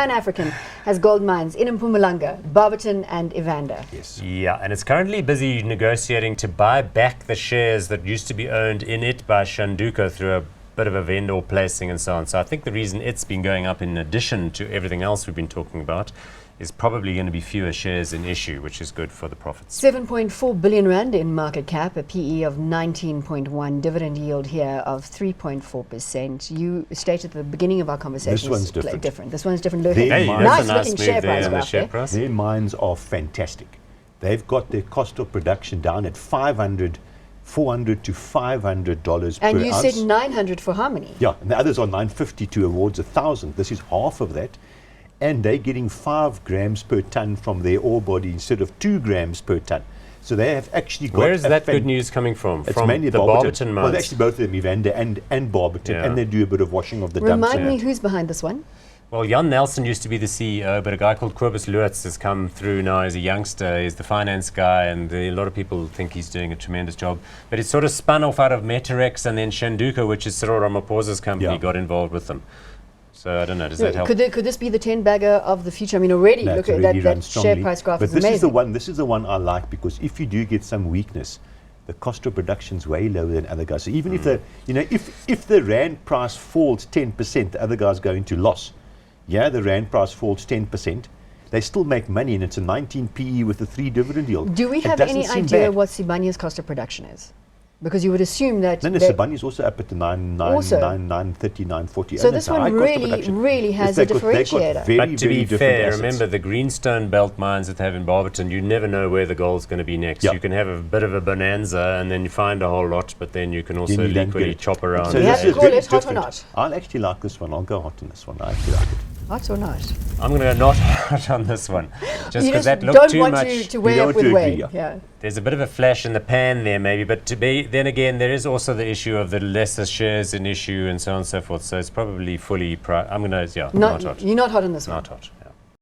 Pan-African has gold mines in Mpumalanga, Barberton and Evander. Yes. Yeah, and it's currently busy negotiating to buy back the shares that used to be owned in it by Shanduko through a bit of a vendor placing and so on. So I think the reason it's been going up, in addition to everything else we've been talking about, is probably going to be fewer shares in issue, which is good for the profits. 7.4 billion rand in market cap, a PE of 19.1, dividend yield here of 3.4%. You stated at the beginning of our conversation This one's different. This one's different. Hey, Hey, nice that's a looking nice share move there price in the graph share there. price. Their mines are fantastic. They've got their cost of production down at $400 to $500 And per you ounce. said 900 for how many? Yeah, and the others are 950 towards 1,000. This is half of that. And they're getting 5 grams per ton from their ore body instead of 2 grams per ton. So they have actually got... Where is that good news coming from? It's From mainly the Barberton mines? Well, actually both of them, Evander and Barberton, Yeah. and they do a bit of washing of the dumps. Remind me who's behind this one? Well, Jan Nelson used to be the CEO, but a guy called Kobus Lutz has come through now as a youngster. He's the finance guy, and a lot of people think he's doing a tremendous job. But it's sort of spun off out of Metarex, and then Shanduko, which is Cyril Ramaphosa's company, Yeah. got involved with them. So I don't know, does that help? Could this be the 10 bagger of the future? I mean, already No, look it's at already that run share strongly. price graph But is this amazing. is the one I like, because if you do get some weakness, the cost of production's way lower than other guys. So even if the if the rand price falls 10%, the other guys go into loss. Yeah, the rand price falls 10%. They still make money, and it's a 19 PE with a 3 dividend yield. Do we It have doesn't any seem idea bad. what Sibania's cost of production is? Because you would assume that... No, they- Sibanye is also up at the 930, 940. So and this it's a high one cost of really, production. really has a Yes, they've got differentiator. very, But to very be different fair, assets. remember the greenstone belt mines that they have in Barberton, you never know where the gold's going to be next. Yeah. You can have a bit of a bonanza and then you find a whole lot, but then you can also Then you don't equally get it. chop around. So You this have to is call very it hot or different. not. I'll actually like this one. I'll go hot on this one. I actually like it. Hot or not? I'm going to go not hot on this one, just You because that don't looked too want much. to weigh don't up want with to Wayne. agree, Yeah. There's a bit of a flash in the pan there maybe, but then again there is also the issue of the lesser shares in issue and so on and so forth, so it's probably fully I'm going to, yeah, not hot. You're not hot on this one. Not hot.